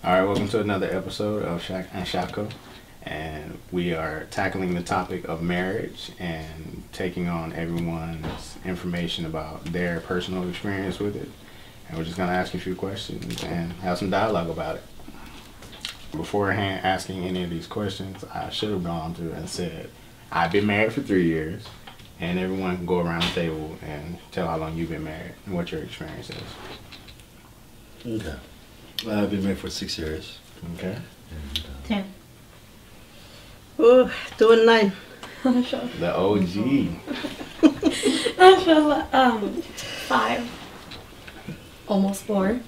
All right, welcome to another episode of Shaah and Sheeko, and we are tackling the topic of marriage and taking on everyone's information about their personal experience with it. And we're just going to ask you a few questions and have some dialogue about it. Beforehand asking any of these questions, I should have gone through and said, I've been married for 3 years, and everyone can go around the table and tell how long you've been married and what your experience is. Okay. I've been married for 6 years. Okay. And, 10. Oh, 2 and 9. The OG. Mashallah. 5. Almost 4.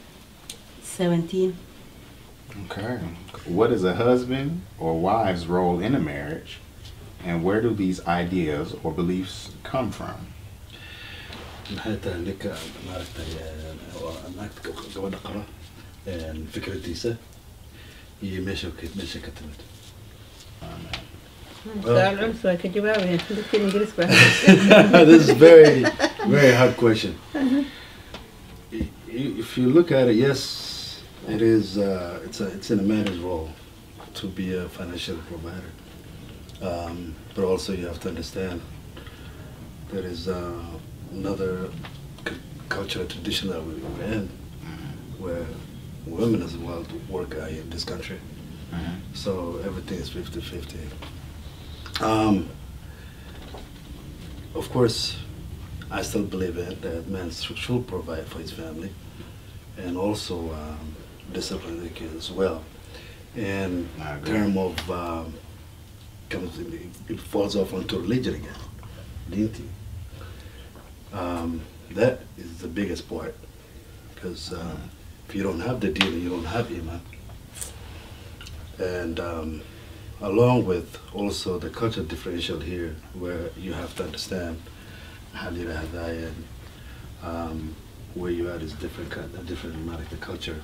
17. Okay. What is a husband or wife's role in a marriage, and where do these ideas or beliefs come from? maxay tahay ninka maaragtay naagta gabadha qaba fikradiisa iyo meesha ka timid. This is very hard question. If you look at it, yes, it is. It's in a man's role to be a financial provider, but also you have to understand there is another cultural tradition that we're in, where women as well work in this country. So everything is 50-50. Of course, I still believe that man should provide for his family and also discipline the kids as well. And term of it falls off onto religion again. Dinti. That is the biggest part, because if you don't have the deal, you don't have iman. And along with also the cultural differential here, where you have to understand Halira Hadaya, where you are is different American culture.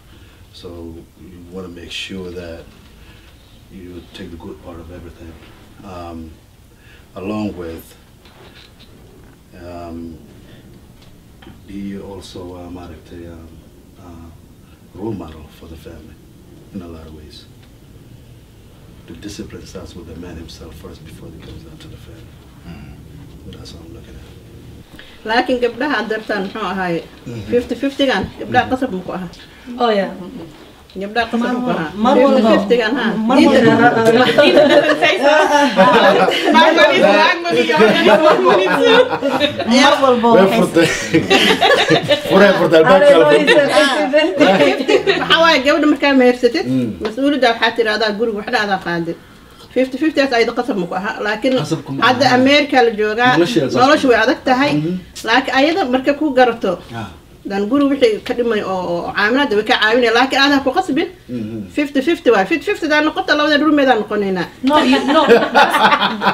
So you want to make sure that you take the good part of everything, along with be also role model for the family in a lot of ways. The discipline starts with the man himself first before it comes down to the family. That's what I'm looking at. لكن قبلها درتان هاي 50-50 كان قبلها قصب مكوها. Oh yeah. قبلها قصب مكوها. مرة 50-50 كان ها. حواي قبل ما كان ما يرستت مسؤول ده حتى هذا جروب وحده هذا قاعد 50-50 أيضا قسم مكوها لكن هذا أمريكا الجوجا نولش وعدتها هاي لكن أيضا مركبكو قرطو dan guru wixii ka dhimay oo caamilada way ka caawinay laakiin aad ku qasbin 50-50 waa 50-50 daan noqota labada ruumeedaan noqonayna. No,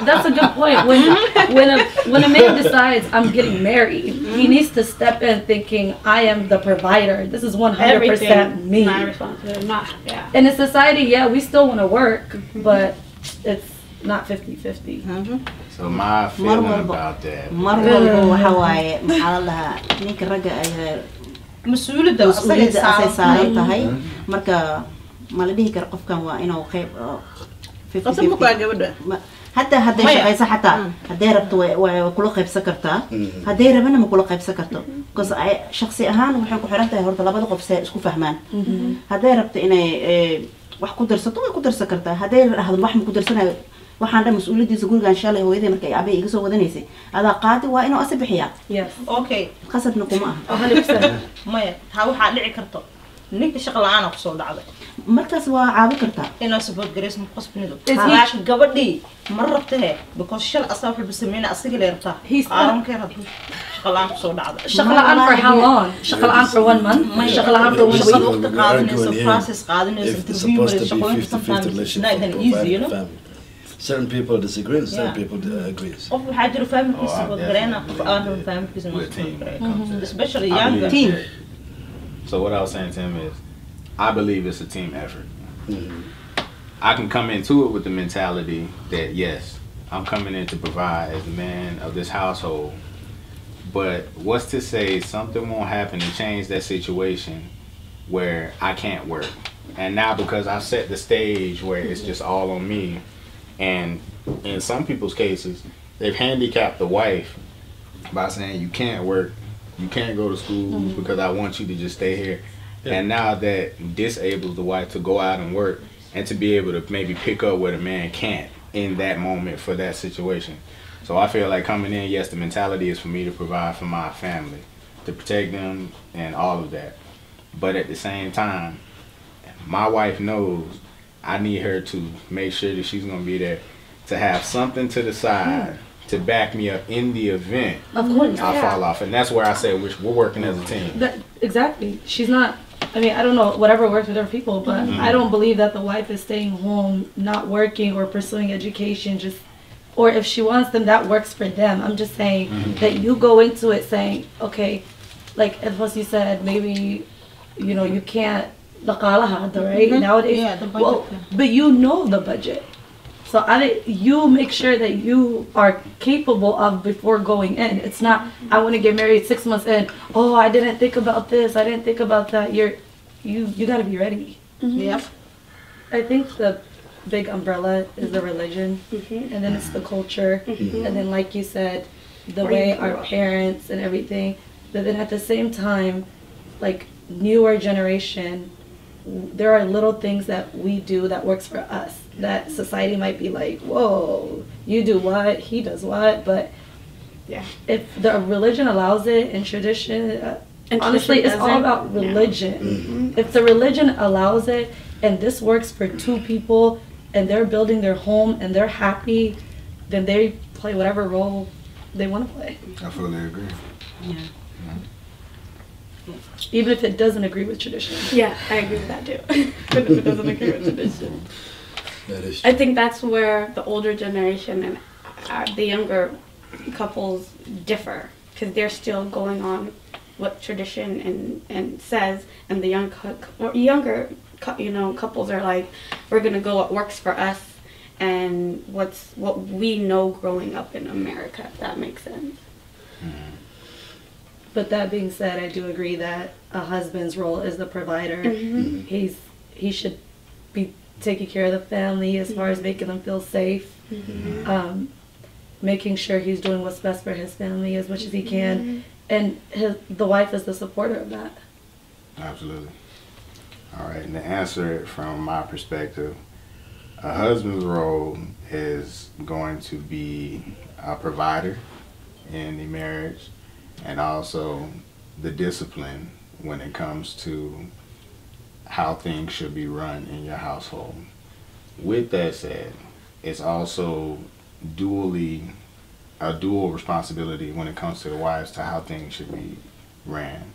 that's a good point. When a man decides I'm getting married, he needs to step in thinking I am the provider. This is 100% me. My responsibility. Not, yeah. In a society, yeah, we still want to work, but it's not 50-50. So my feeling about that. مرة وحواي محلها نيك رجع مسؤولية أساسا صارتها مركا ما لديه كرقف كان وإنه خيب قسم مكوها قبل حتى شقيسة حتى هدي ربط وكل خيب سكرتها هدي ربنا ما كل خيب سكرته قص شخصي أهان وحكوا حرتها هرت لبض قف اسكو فهمان هدي ربط إنه وح قدر سطوه قدر سكرتها هدي هذا الواحد قدر سنة waxaan dhan mas'uuliyadiisa guriga insha Allah hooyaday markay aabay iga soo wadanaysay adaa qaadi waa inuu asabixiyaa. Yes. Okay. Qasadna kuma aha. 100%. Maya ha waxa dhici karto ninka shaqo la'aan ku soo dhacday markaas waa caabi kartaa inuu support gareys ma qasbinido laakiin gabadhii ma rabtay because shal asaw wuxuu sameeyay asiga leerta aaron ka rabto shaqo la'aan ku soo dhacday. Shaqo la'aan for how long? Shaqo la'aan for 1 month? Shaqo la'aan for 1 week? Waqti qaadanayso process qaadanayso interview shaqooyinka sometimes it's not even easy, you know. Certain people disagree and certain people agree. Of had your family support garena of other families and especially younger team. So what I was saying to him is, I believe it's a team effort. I can come into it with the mentality that yes, I'm coming in to provide as the man of this household, but what's to say something won't happen to change that situation where I can't work And now because I set the stage where it's just all on me, and in some people's cases, they've handicapped the wife by saying you can't work, you can't go to school because I want you to just stay here. And now that disables the wife to go out and work and to be able to maybe pick up where the man can't in that moment for that situation. So I feel like coming in, yes, the mentality is for me to provide for my family, to protect them and all of that. But at the same time, my wife knows I need her to make sure that she's going to be there to have something to the side to back me up in the event of course I fall off. And that's where I say we're working as a team. Exactly. She's not, I mean, I don't know, whatever works with other people, but I don't believe that the wife is staying home, not working or pursuing education, just, or if she wants them, that works for them. I'm just saying that you go into it saying, okay, like as you said, maybe, you know, you can't, right? Nowadays, Yeah, the budget. well, but you know the budget. So you make sure that you are capable of before going in. It's not, I want to get married 6 months in. Oh, I didn't think about this. I didn't think about that. You got to be ready. Yep. I think the big umbrella is the religion, and then it's the culture, and then like you said, the way our parents and everything. But then at the same time, like newer generation, there are little things that we do that works for us that society might be like, whoa, you do what, he does what, but Yeah. if the religion allows it and tradition, And honestly, tradition it's all doesn't. about religion. If the religion allows it and this works for two people and they're building their home and they're happy, then they play whatever role they want to play. I fully agree. Yeah. Even if it doesn't agree with tradition. Yeah, I agree with that too. Even if it doesn't agree with tradition. That is I think that's where the older generation and the younger couples differ, because they're still going on what tradition and says, and the younger couples are like, we're gonna go what works for us and what we know growing up in America, if that makes sense. But that being said, I do agree that a husband's role is the provider. He should be taking care of the family as far as making them feel safe, making sure he's doing what's best for his family as much as he can, and the wife is the supporter of that. Absolutely. All right, and to answer it from my perspective, a husband's role is going to be a provider in the marriage, and also the discipline when it comes to how things should be run in your household. With that said, it's also a dual responsibility when it comes to the wives to how things should be ran.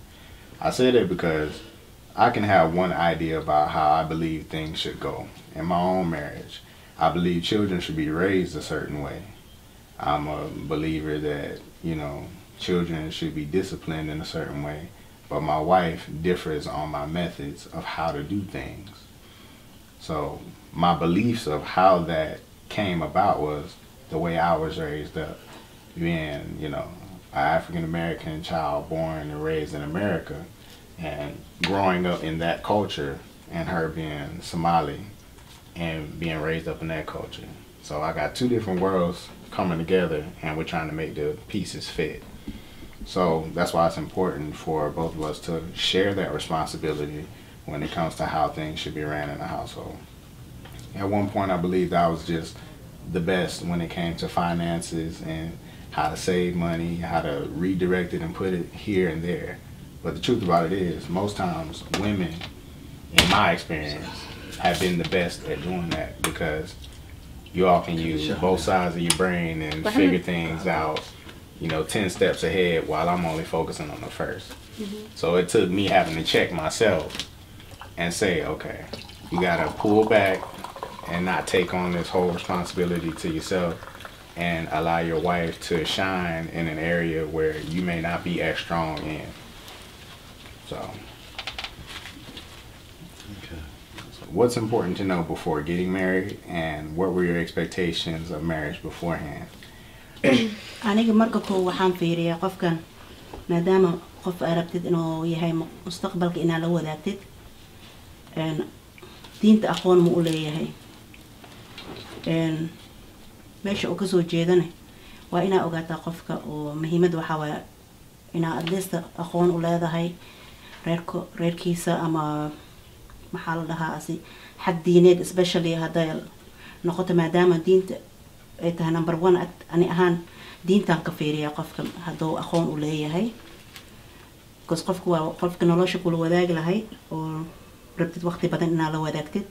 I say that because I can have one idea about how I believe things should go in my own marriage. I believe children should be raised a certain way. I'm a believer that, children should be disciplined in a certain way, but my wife differs on my methods of how to do things. So my beliefs of how that came about was the way I was raised up, being, an African American child born and raised in America, and growing up in that culture, and her being Somali and being raised up in that culture. So I got two different worlds coming together, and we're trying to make the pieces fit. So that's why it's important for both of us to share that responsibility when it comes to how things should be ran in a household. At one point, I believed I was just the best when it came to finances and how to save money, how to redirect it and put it here and there. But the truth about it is, most times women, in my experience, have been the best at doing that, because you all can use both sides of your brain and figure things out, 10 steps ahead, while I'm only focusing on the first. So it took me having to check myself and say, okay, you gotta pull back and not take on this whole responsibility to yourself, and allow your wife to shine in an area where you may not be as strong in. So what's important to know before getting married, and what were your expectations of marriage beforehand? aniga marka koo waxaan fiiriyaa qofkan maadaama qof aragtid inuu yahay mustaqbalka inaad la wadaagtid diinta aqoon ma u leeyahay meesha uu kasoo jeedana waa inaa ogaataa qofka oo muhiimad waxaa waaya inaa at least aqoon u leedahay reerkiisa ama maxaa la dhahaa asi xag diineed especially hadday noqoto maadaama diinta ay tahay number 1 ani ahaan diintaan ka fiiriyaa qofka hadduu aqoon u leeyahay because qofku waa qofka nolosha kula wadaagi lahay oo rabtid waqti badan inaa la wadaagtid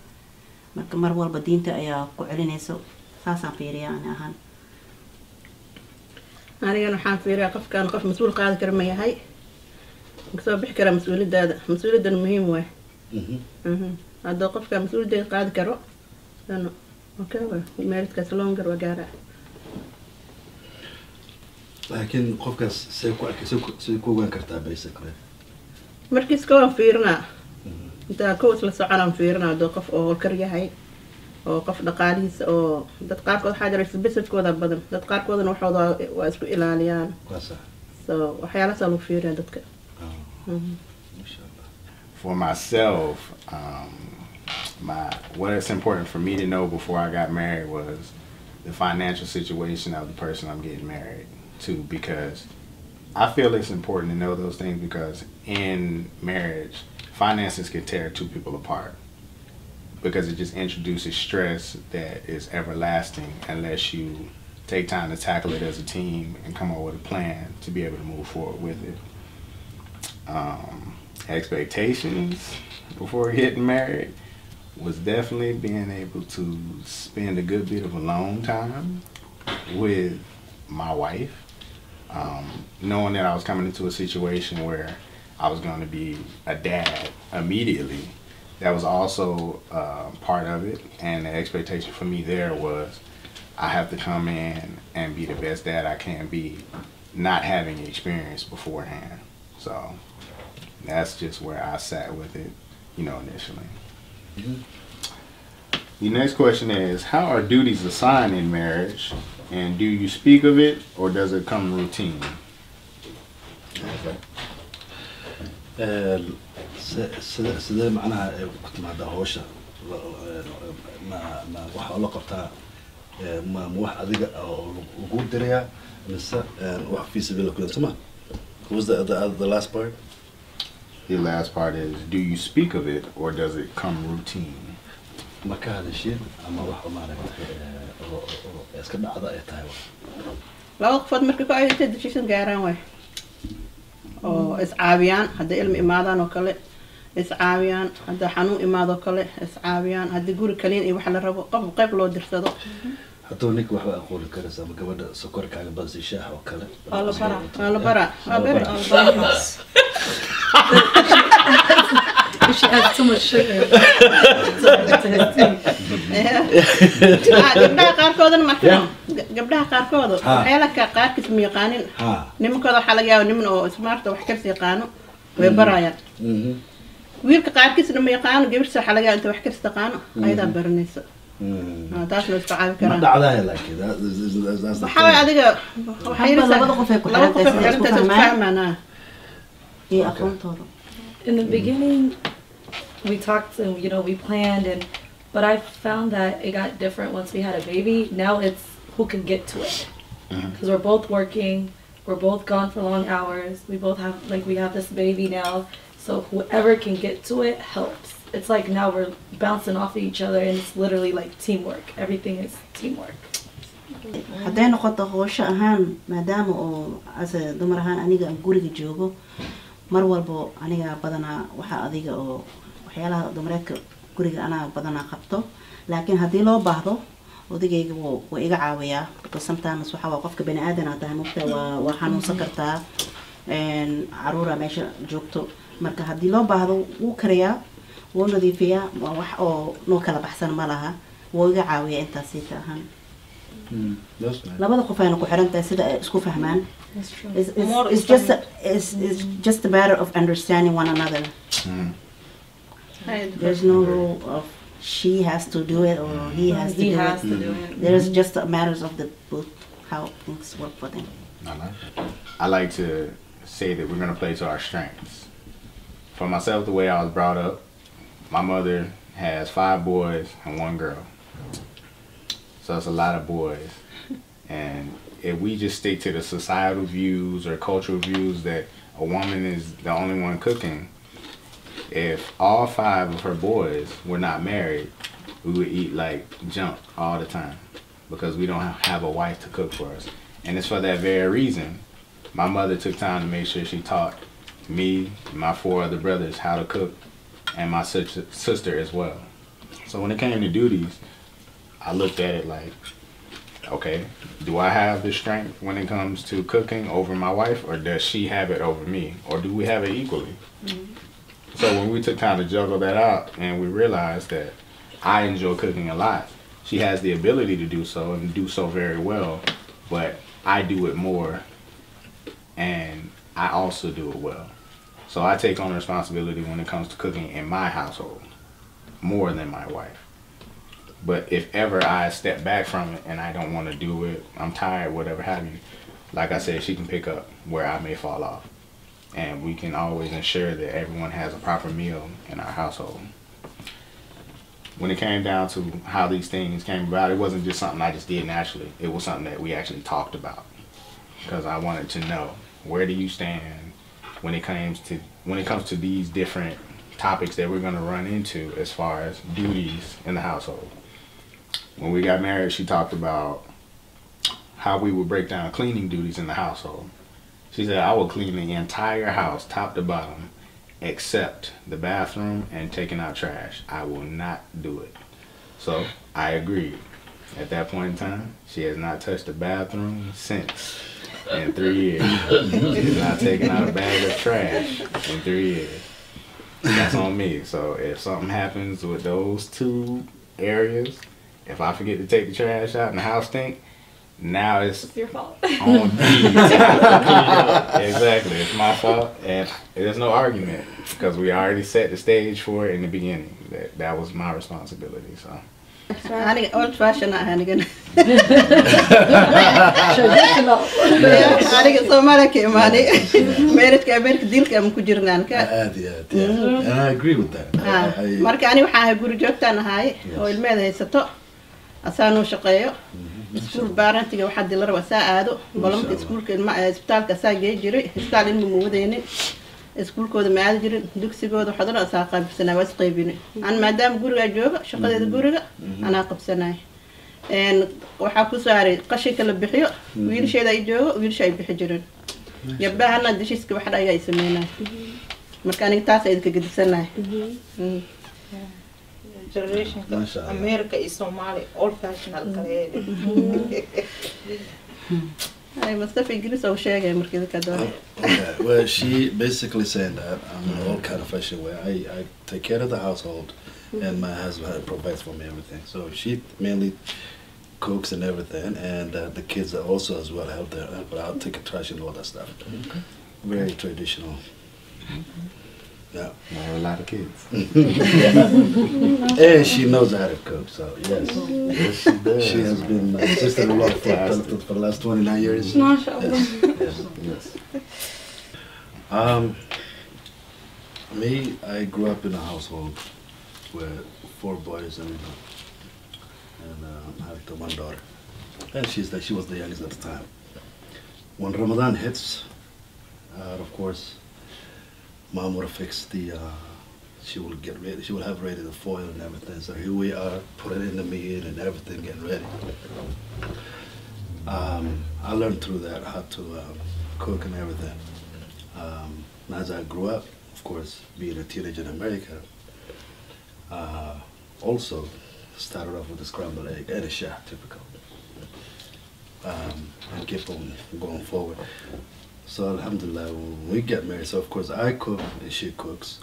marka mar walba diinta ayaa ku celinayso saasaan fiiriyaa ani ahaan anigana waxaan fiiriyaa qofkaan qof mas-uul qaadi kara ma yahay kasoo bixi karaa mas-uuliyaddan muhiim waay hadduu qofkaa mas-uuliyaddeeda qaadi karo okay meeridkaas longer waa gaaraa laakiin qofkaas say ku ogaan kartaa basically markiis ka waan fiirinaa intaa kow isla soconaan fiirinaa hadduu qof oo howlkar yahay oo qof dhaqaalihiisa oo dad qaarkood waxaa jira isbesadkooda badan dad qaarkoodana waxooda waa isku ilaaliyaan so waxyaalahaasa lagu fiiriyaa dadka For myself, what is important for me to know before I got married was the financial situation of the person I'm getting married to, because I feel it's important to know those things because in marriage, finances can tear two people apart because it just introduces stress that is everlasting unless you take time to tackle it as a team and come up with a plan to be able to move forward with it. Expectations before getting married was definitely being able to spend a good bit of alone time with my wife, knowing that I was coming into a situation where I was going to be a dad immediately. That was also part of it, and the expectation for me there was I have to come in and be the best dad I can be, not having experience beforehand. So that's just where I sat with it, initially. The next question is, how are duties assigned in marriage, and do you speak of it, or does it come routine? sidee macnaha ku timaada hawsha ma waxa la qabtaa ma wax adiga ugu diraya mise wax feasible ku sama? What's the last part? The last part is, do you speak of it or does it come routine? Ma ka hadashid ama wax iska dhacda ay tahay laba qofood markay ku ay decision gaaraan way oo is caawiyaan hadda ilmi imaadaan oo kale is caawiyaan hadda xanuun imaado kale is caawiyaan hadda guri kaliin iyo wax la rabo qof qayb loo dirsado hadduu ninka waxba aqoon karaysa ama gabadha sokorkaaga badsi shaah oo kale la bara She adds too much sugar to his tea. gabdhaha qaarkoodana markaa gabdhaha qaarkooda waxyaalaha qaarkiis ma yaqaanin nimankooda waxaa laga yaabaa niman oo smarta wax karsi yaqaano way barayaan wiilka qaarkiisna ma yaqaano gabadhiisa waxaa laga yaabaa inta wax karsi taqaano ayadaa baranaysa taasna isku caawi karaan ma dhacdahay laakiin waxaa adiga labada qof ay ku fahmaan iyo aqoontooda. In the beginning, we talked and we planned, but I found that it got different once we had a baby. Now it's who can get to it, because we're both working, we're both gone for long hours. We both have we have this baby now, so whoever can get to it helps. It's like now we're bouncing off of each other, and it's literally like teamwork. Everything is teamwork. hadday noqoto howsha ahaan maadaama oo ase dumar ahaan aniga aan guriga joogo mar walbo aniga badanaa waxaa adiga oo waxyaalaha dumareedka guriga anaa badanaa qabto laakiin haddii loo baahdo odagayga wuu iga caawiyaa because sometimes waxaa waa qofka bani aadan tahay mugta waa xanuunsan kartaa caruura meesha joogto marka haddii loo baahdo wuu karayaa wuu nadiifiyaa wax oo noo kala baxsan ma laha wuu iga caawiyaa intaas siita ahaan labada qof ayna ku xiran tahay sida ay isku fahmaan. It's just a matter of understanding one another. There's no rule of she has to do it or he has to do it. There's just matters of the both how things work for them. I like to say that we're going to play to our strengths. For myself, the way I was brought up, my mother has 5 boys and 1 girl. So it's a lot of boys. And if we just stick to the societal views or cultural views that a woman is the only one cooking, if all 5 of her boys were not married, we would eat like junk all the time because we don't have a wife to cook for us. And it's for that very reason. My mother took time to make sure she taught me and my 4 other brothers how to cook, and my sister as well. So when it came to duties, I looked at it like, okay, do I have the strength when it comes to cooking over my wife, or does she have it over me, or do we have it equally? So when we took time to juggle that out and we realized that I enjoy cooking a lot, she has the ability to do so and do so very well, but I do it more and I also do it well. So I take on responsibility when it comes to cooking in my household more than my wife. But if ever I step back from it and I don't want to do it, I'm tired, whatever have you, like I said, she can pick up where I may fall off. And we can always ensure that everyone has a proper meal in our household. When it came down to how these things came about, it wasn't just something I just did naturally. It was something that we actually talked about. Because I wanted to know, where do you stand when it comes to these different topics that we're going to run into as far as duties in the household. When we got married, she talked about how we would break down cleaning duties in the household. She said, I will clean the entire house, top to bottom, except the bathroom and taking out trash. I will not do it. So I agreed. At that point in time, she has not touched the bathroom since, in 3 years. She's not taken out a bag of trash in 3 years. That's on me. So if something happens with those 2 areas, if I forget to take the trash out and the house stink, now it's your fault. On me. Exactly, it's my fault, and there's no argument because we already set the stage for it in the beginning. That was my responsibility. So. old fashioned anigan Traditional. aniga Somali ka imaanay meeradka Amerika dilka am ku jirnaan ka and I agree with that. marka ani waxa ahay guri joogtaan ahay oo ilmeeda haysato asaanu shaqeeyo iskuul baarantiga waxa dilar wasaa aado balamka iskuulka isbitaalka saa geey jiray isbitaal in mu wadaynin iskuulkooda ma aadi jirin dugsigooda xadana saa qaybsanaa was qaybine aan maadaama guriga jooga shaqadeeda guriga anaa qabsanay waxa ku saaray qashinka la bixiyo wiilsheeda ay joogo wiilsha ay bixi jireen gabdhahana dishiska waxa ay sameeyaan marka aniga taas ay ka gudisanaay generation America is Somali old fashioned kale I must have English or share markii ka doon well, she basically said that I'm in all kind of fashion where I take care of the household and my husband provides for me everything. So she mainly cooks and everything, and the kids are also as well help out, take a trash and all that stuff. Very traditional. Yeah. I have a lot of kids. And she knows how to cook, so yes. Yes, she does. She has been my sister-in-law for the last 29 years. Mashallah. Yes. Me, I grew up in a household with 4 boys and I have 1 daughter. And she was the youngest at the time. When Ramadan hits, of course, Mom would fix the, she will get ready, she will have ready the foil and everything. So here we are, put it in the meat and everything, getting ready. I learned through that how to cook and everything. As I grew up, of course, being a teenager in America, also started off with a scrambled egg and a Shaah, typical. And kept on going forward. So alhamdulillah, when we get married, so of course I cook and she cooks.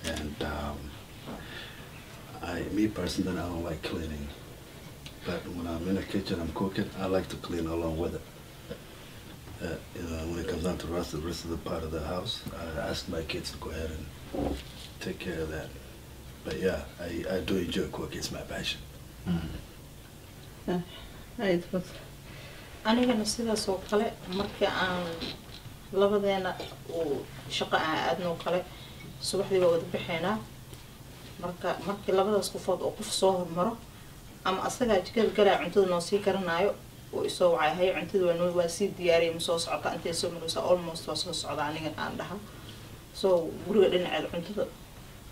And me personally, I don't like cleaning. But when I'm in the kitchen, I'm cooking, I like to clean along with it. When it comes down to the rest of the part of the house, I ask my kids to go ahead and take care of that. But yeah, I do enjoy cooking, it's my passion. anigana sidaas oo kale markii aan labadeena oo shaqo aadno kale subaxdii waa wada bixeenaa markii labadaas qofood oo qof soo hormaro ama asaga jikada galay cuntada noo sii karanayo oo isoo wacay cuntada waa sii diyaariyay soo socota intee soo maraysa almost waa soo socda aniga aan dhaha so guriga dhinaceeda cuntada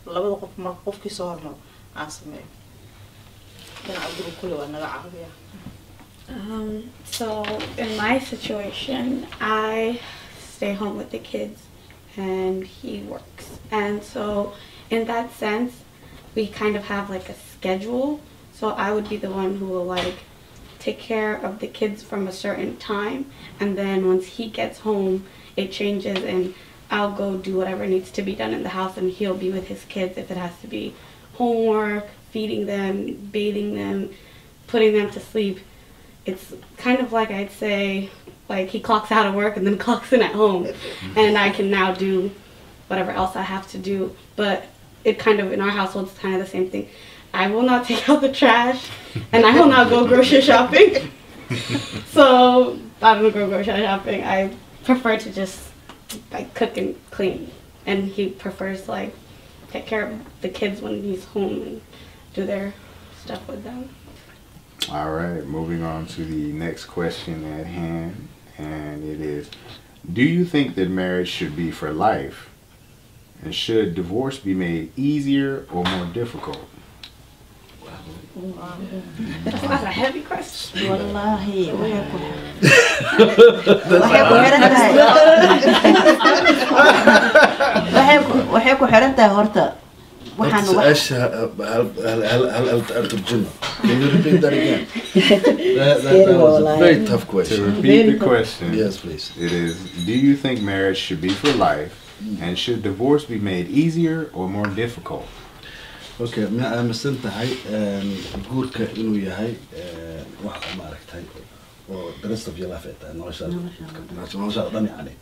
labada qof mar qofkii soo hormaro aan sameeyo dhinaca guriga kule waa naga caawiya. So in my situation, I stay home with the kids and he works. And so in that sense, we kind of have like a schedule. So I would be the one who will like take care of the kids from a certain time. And then once he gets home, it changes and I'll go do whatever needs to be done in the house and he'll be with his kids if it has to be homework, feeding them, bathing them, putting them to sleep. It's kind of like I'd say, like he clocks out of work and then clocks in at home, and I can now do whatever else I have to do. But it kind of, in our household, it's kind of the same thing. I will not take out the trash, and I will not go grocery shopping. So I don't go grocery shopping. I prefer to just like cook and clean, and he prefers like take care of the kids when he's home and do their stuff with them. All right, moving on to the next question at hand, and it is, do you think that marriage should be for life? And should divorce be made easier or more difficult? That's not a heavy question. Wallahi, waxay ku xiran tahay horta waxaan هل ترجمة? Can you repeat that again? That was a very tough To question. repeat the question, Yes, please. it is, do you think marriage should be for life? And should divorce be made easier or more difficult? Okay, ma aaminsan tahay guurka inuu yahay wax ma aragtay oo the rest of your life ay tahay nolosha dhan yani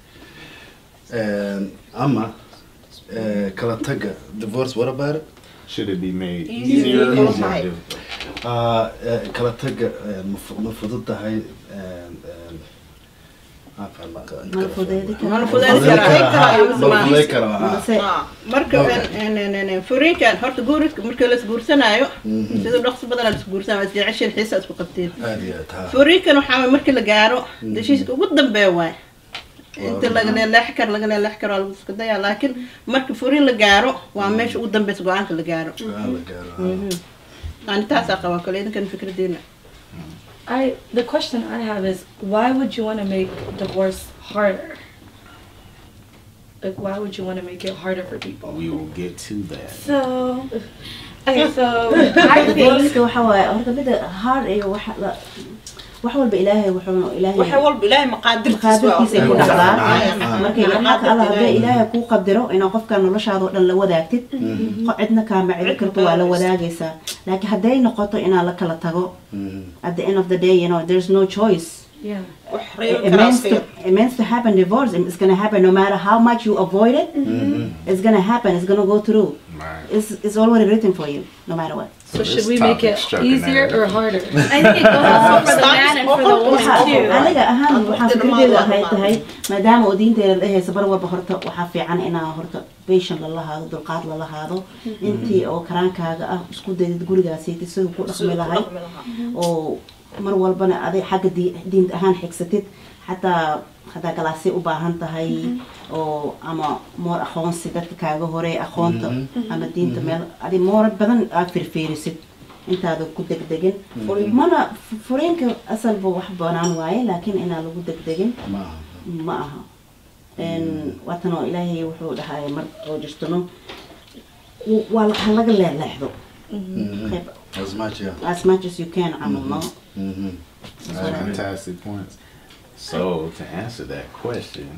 ama kala taga divorce what about it? Should it be made easier or more difficult? kala taga ma fudud tahay marka furiinkan horta guurka marka la isguursanayo sida dhaqso badan la isguursanayo is jeceshin xiisa isku qabteen furiinkan waxa markii la gaaro dashiiska ugu dambeeyo waay inta laga leex karo lagu isku dayaa laakiin marka furiin la gaaro waa meesha ugu dambeeyay go'aanka la gaaro aan taas qaba kale idinkan fikradeena. The question I have is, why would you want to make divorce harder? Like, why would you want to make it harder for people? We will get to that. So, okay, so I think waxa waaye horta bida hard iyo wax walba ilaahay waxa walba ilaahay maqaadirkiisa ku dhacdaa markay xaq Allah hadii ilaahay ku qadaro in qofka noloshaada oo dhan la wadaagtid cidna ka ma cid karto waa la wadaagaysaa laakiin haday noqoto in la kala tago at the end of the day there's no choice. Yeah. It means to happen. Divorce it's going to happen no matter how much you avoid it. It's going to happen. It's going to go through. Right. It's already written for you no matter what. So should we make it easier or harder? I think it goes for the man and for the woman too. aniga ahaan waxaan fikradeeda waxay tahay maadaama oo diinteeda dhahaysa bar walba horta waxa fiican inaa horta patient la lahaado dulqaad la lahaado intii oo karaankaaga ah isku dayid gurigaasi sidoo ku dhaqmi lahayd oo mar walbana aday xagga diinta ahaan xigsatid hataa galaasi u baahan tahay oo ama moor aqoonsi dadka kaaga hore aqoonta ama diinta meel adi moor badan aad firfirisid intaada ku degdegin mana fureenka asalba wax banaan waaye laakiin inaa lagu degdegin ma aha watano ilaahay wuxuu dhahay mar oo jirtano waa laga leexdo as much as you can Fantastic points. So to answer that question,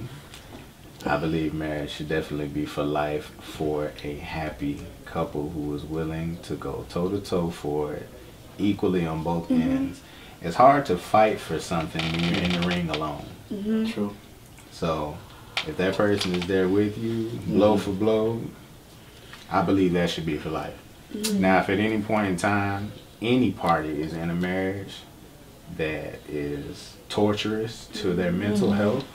I believe marriage should definitely be for life for a happy couple who is willing to go toe to toe for it equally on both ends. It's hard to fight for something when you're in the ring alone. True. So if that person is there with you, blow for blow, I believe that should be for life. Now, if at any point in time, any party is in a marriage that is torturous to their mental health,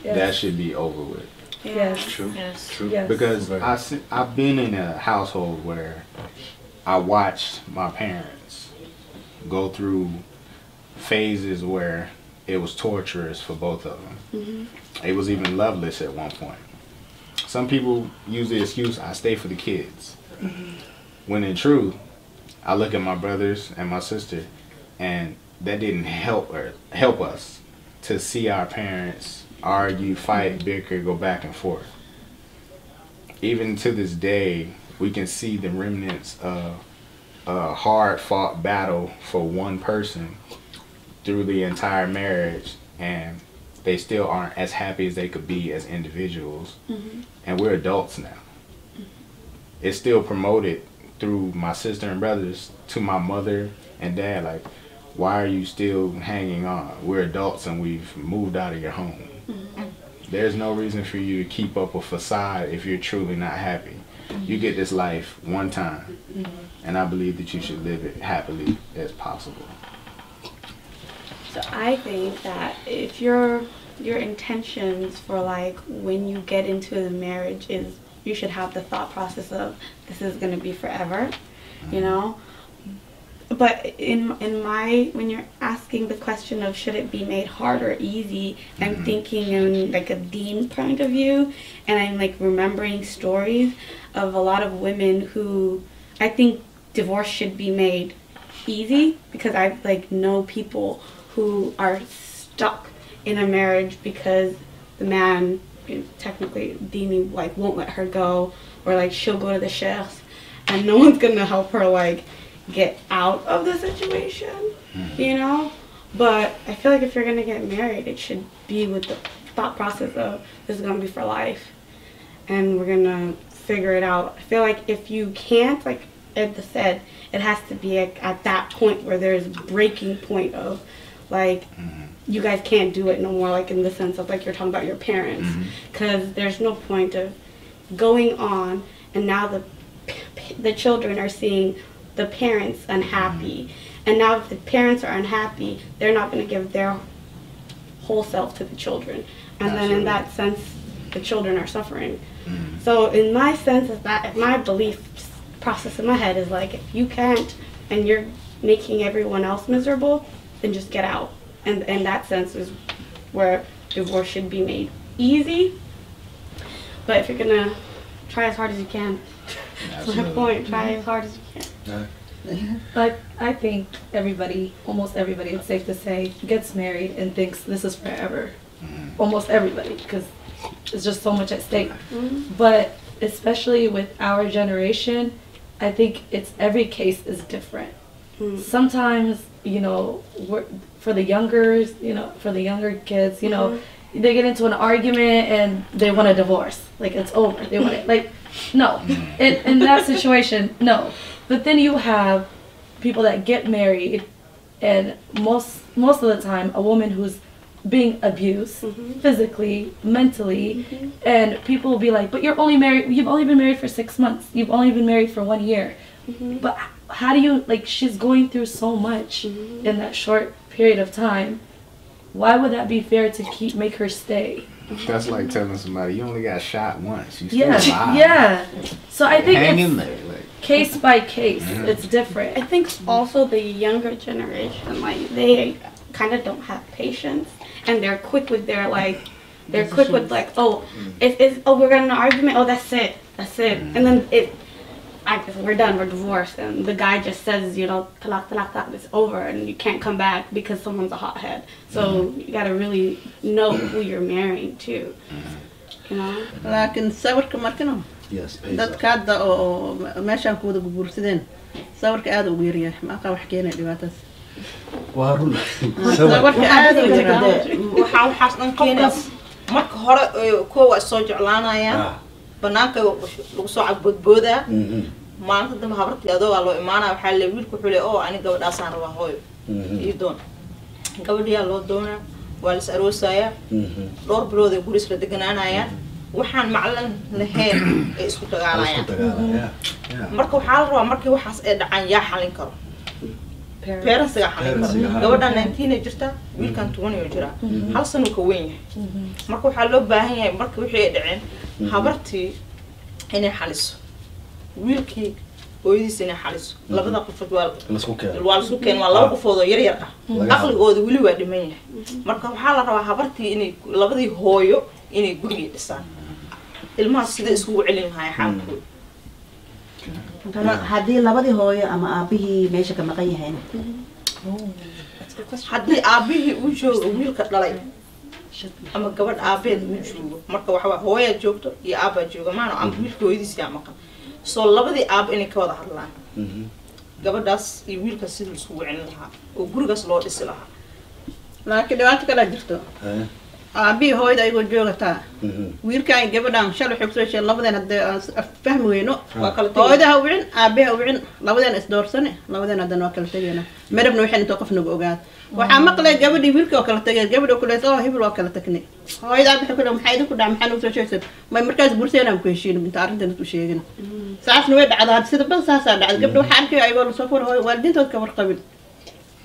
that should be over with. Yes. True. Yes. True. Yes. Because I've been in a household where I watched my parents go through phases where it was torturous for both of them. It was even loveless at one point. Some people use the excuse, I stay for the kids. When in truth, I look at my brothers and my sister, and that didn't help us to see our parents argue, fight, bicker, go back and forth. Even to this day, we can see the remnants of a hard-fought battle for one person through the entire marriage, and they still aren't as happy as they could be as individuals. And we're adults now. It's still promoted through my sister and brothers to my mother and dad, like, why are you still hanging on? We're adults and we've moved out of your home. There's no reason for you to keep up a facade if you're truly not happy. You get this life one time, and I believe that you should live it happily as possible. So I think that if your intentions for like when you get into the marriage is you should have the thought process of this is going to be forever, you know. But in my, when you're asking the question of should it be made hard or easy, I'm thinking in like a deen point of view, and I'm like remembering stories of a lot of women who I think divorce should be made easy, because I like know people who are stuck in a marriage because the man, you know, technically Dini like won't let her go, or like she'll go to the sheikhs and no one's gonna help her like get out of the situation, you know. But I feel like if you're gonna get married, it should be with the thought process of this is gonna be for life and we're gonna figure it out. I feel like if you can't, like Ed said, it has to be at that point where there's breaking point of like you guys can't do it no more, like in the sense of like you're talking about your parents, because there's no point of going on and now the children are seeing the parents unhappy, and now if the parents are unhappy, they're not going to give their whole self to the children, and then in that sense the children are suffering. So in my sense is that my belief process in my head is like, if you can't and you're making everyone else miserable, then just get out. And in that sense is where divorce should be made easy. But if you're gonna try as hard as you can, that's my point, try as hard as you can. But I think everybody, almost everybody, it's safe to say, gets married and thinks this is forever. Almost everybody, because there's just so much at stake. But especially with our generation, I think every case is different. Sometimes, you know, for the younger kids, you know, they get into an argument and they want a divorce. Like, it's over. They want it. Like, no. In that situation, no. But then you have people that get married, and most of the time, a woman who's being abused physically, mentally, and people will be like, but you've only been married for 6 months. You've only been married for 1 year. But how do you, like, she's going through so much in that short period of time. Why would that be fair to make her stay? That's like telling somebody you only got shot once. You still alive. Yeah. So I think hang it's in there, like, case by case. It's different. I think also the younger generation, like, they kind of don't have patience, and they're quick with their like, oh, we're gonna an argument, oh, that's it, and then we're done, we're divorced, and the guy just says, you know, talak, it's over, and you can't come back because someone's a hothead. So you gotta really know who you're marrying to, you know. laakiin sawirka markano dadka hadda oo meeshaan ku wada guursadeen sawirka aad ugu yar yahay ma aqaan wax keenay dhibaataas waa run sawirka aad ugu yar waxaas dhan keenay marka hore kuwa soo jeclaanayaan banaanka lagu soo cabboodbooda maalinta dambe habarteedo waa loo imaanaa waxaa la wiilku xule oo ani gabadhaasaan rabaa hooyo iyo doon gabadhiyaa loo doonaa waa lis aroosaya dhowr bilood ay guris la deganaanayaan waxaan maclan lahayn ay isku dagaalayaan marka waxaa la rabaa markii waxaas ay dhacaan yaa xalin karo beerasiga xalin karo gabadhan 19 ay jirtaa wiilkan 20 ay jiraa hal sano ka weyn yahay marka waxaa loo baahan yahay marka wixii ay dhaceen habartii inay xaliso wiilkii hooyadiis inay xaliso labada qofood waa la isku keen waa laba qofood oo yar yar ah aqligooda wali waa dhiman yahay marka waxaa la rabaa habartii inay labadii hooyo inay guriga dhisaan ilmaha sida isku celin lahaay xaalkooda haddii labadii hooyo ama aabihii meesha ka maqan yahay haddii aabihii uu joogo wiilka dhalay ama gabadh aabeed uu joogo marka waxa hooyaa joogto iyo aabbaa jooga maana ama wiilka hooyadiis yaa maqan soo labadii aab inay ka wada hadlaan gabadhaas iyo wiilkaas sidii isku celin lahaa oo gurigaas loo dhisi lahaa laakiin dhibaato kala jirto aabihii hooyada ayagoo joogataa wiilkaan gabadhaan shalay waxay kusoo sheegay labadeen haddee aan fahmi weyno hooyada ha wicin aabihi ha wicin labadeen isdoorsane labadeen haddana waa kala tegeyna marabna waxay intoo qof nagu ogaad waxaa maqlay gabadhii wiilkii oo kala tegeen gabadhi kuleys oo hibil oo kala tagnay hooyada aabi waxay ku dhahay maxaa idinku dhaca maxaa nagu soo sheegsan may markaas burseenaan ku heshiino inta arrintan u sheegin saasna way dhacdaa hadda sida bal saasaa dhacda gabdha waxaa arkay ayagoo lasoo fur hooyo waalidiintood ka warqabin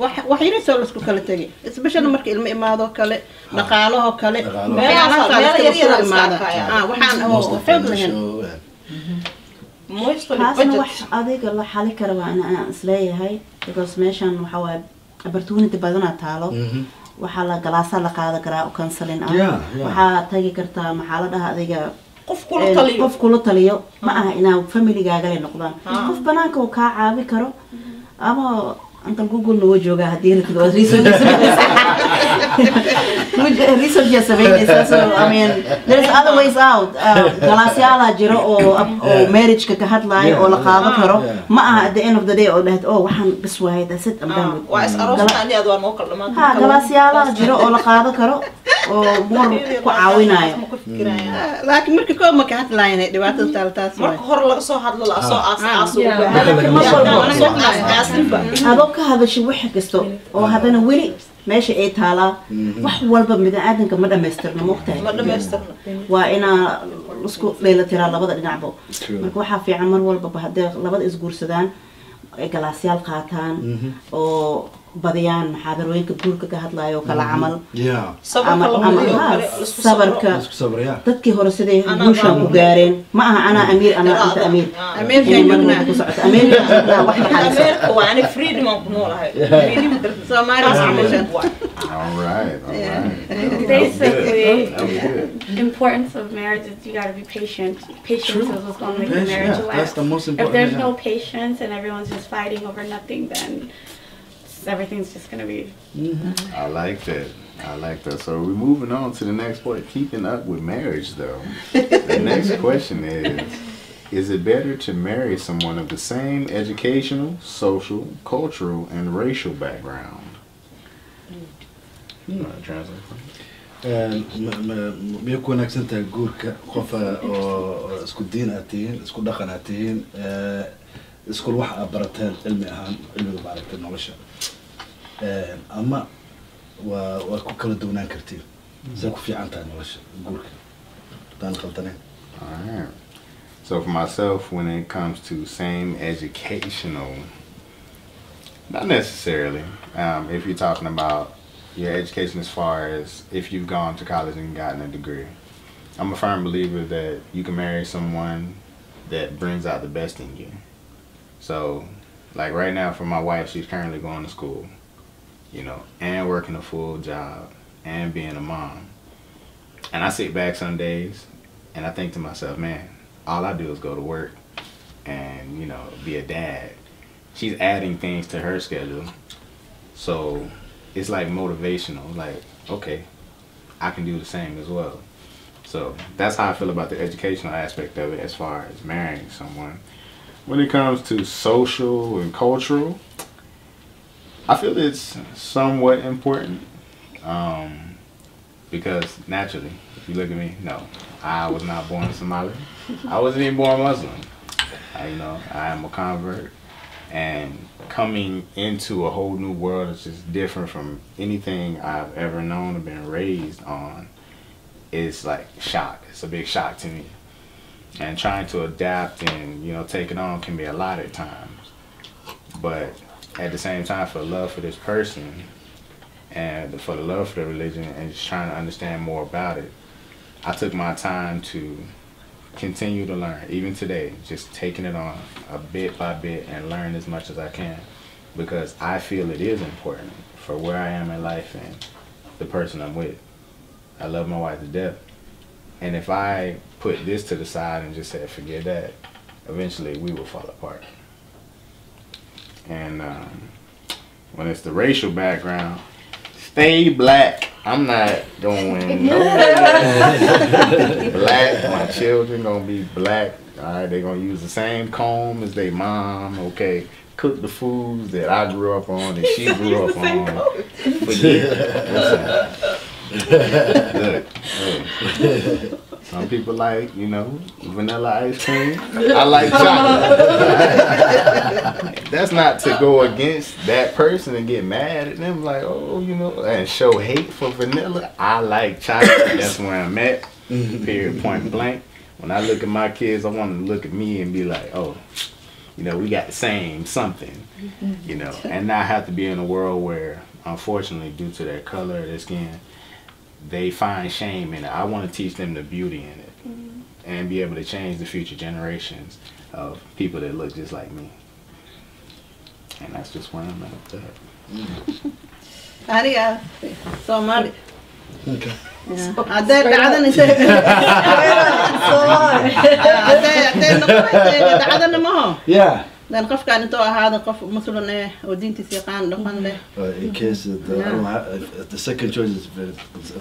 wax yar soo lasku kala tagay especially marka ilmo imaado kale dhaqaalaho kale waxaan xoog lahayn taasna wax adiga la xali kara waa aan isleeyahay because meeshan waxa waaye opportunity badanaa taalo waxaa la galaasaa la qaada karaa oo counseling ah waxaa tagi kartaa maxaa la dhahaa adiga qof kula taliyo ma aha inaa familigaaga lay noqdaan qof banaanka uu kaa caabi karo ama أنت جوجل نوجه هدينا كده research يا سبعين so I mean there's other ways out خلاص يلا جرو أو marriage كهاد لاي أو لقاضي كرو ما at the end of the day أو لهت أو وحن بس واحد ست أمام وأسأل عندي أدوار موقع لما خلاص يلا جرو أو لقاضي كرو أو مور كعاوناي لكن مركي كم كهاد لاي نه دبعت الثالثة مرك هور لقصو هاد للأسو هذا هذا شيء وحش كستو أو هذا نولي ماشي إيه تالا وح والبا مدة عادن كمدة مسترنا مختلف مدة مسترنا وأنا نسكو ليلة ترى لبض نعبو مركو حافي عمر والبا بهذا لبض إسقور سدان جلاسيال قاتان أو بديان محاضرين كجوركا كهدلايو كلا عمل صبرك تذكي هرسدي بوشا مجارين معها أنا أمير أنا أنت أمير أمير جنبنا أمير لا واحد حالس أمير وأنا فريد ما بنقول هاي Somali All right. Basically, importance of marriage is you gotta be patient. Patience is what's gonna make the marriage last. That's the most important. If there's no patience and everyone's just fighting over nothing, then everything's just gonna be. I like that. I like that. So we're moving on to the next point. Keeping up with marriage, though. The next question is it better to marry someone of the same educational, social, cultural, and racial background? بيكون أكسنت جوركا خوفا اسكو دين أتين اسكو دخن أتين اسكو الواحد أبرتها علمي أهم علمي بعرفت النولشة أما وكو كل دونان كرتين سأكو في عنتها النولشة جوركا دان خلطنين. Alright. So for myself, when it comes to same educational, not necessarily. If you're talking about your education as far as if you've gone to college and gotten a degree. I'm a firm believer that you can marry someone that brings out the best in you. So, like right now for my wife, she's currently going to school, you know, and working a full job and being a mom. And I sit back some days and I think to myself, man, all I do is go to work and, you know, be a dad. She's adding things to her schedule. So it's like motivational, like, okay, I can do the same as well. So that's how I feel about the educational aspect of it as far as marrying someone. When it comes to social and cultural, I feel it's somewhat important because naturally, if you look at me, no, I was not born Somali. I wasn't even born Muslim. You know, I am a convert. And coming into a whole new world that's just different from anything I've ever known or been raised on is like shock. It's a big shock to me. And trying to adapt and, you know, take it on can be a lot at times. But at the same time, for love for this person and for the love for the religion and just trying to understand more about it, I took my time to continue to learn, even today, just taking it on a bit by bit and learn as much as I can, because I feel it is important for where I am in life and the person I'm with. I love my wife to death. And if I put this to the side and just said, forget that, eventually we will fall apart. And when it's the racial background, stay black. I'm not going nowhere. Black. My children gonna be black. All right, they gonna use the same comb as their mom. Okay, cook the foods that I grew up on and she grew up on. But yeah, listen. Look. Some people like, you know, vanilla ice cream. I like chocolate. That's not to go against that person and get mad at them like, oh, you know, and show hate for vanilla. I like chocolate. That's where I'm at. Period, point blank. When I look at my kids, I want them to look at me and be like, oh, you know, we got the same something, you know, and not have to be in a world where, unfortunately, due to their color, their skin, they find shame in it. I want to teach them the beauty in it and be able to change the future generations of people that look just like me. And that's just where I'm at with that. Aniga, Somali. Okay. Hadday dhacdana maho. Yeah. Dan qofkaan intuu ahaado qof muslim oo diintiisa yaqaan dhaqan leh. In case I don't have, if the second choice is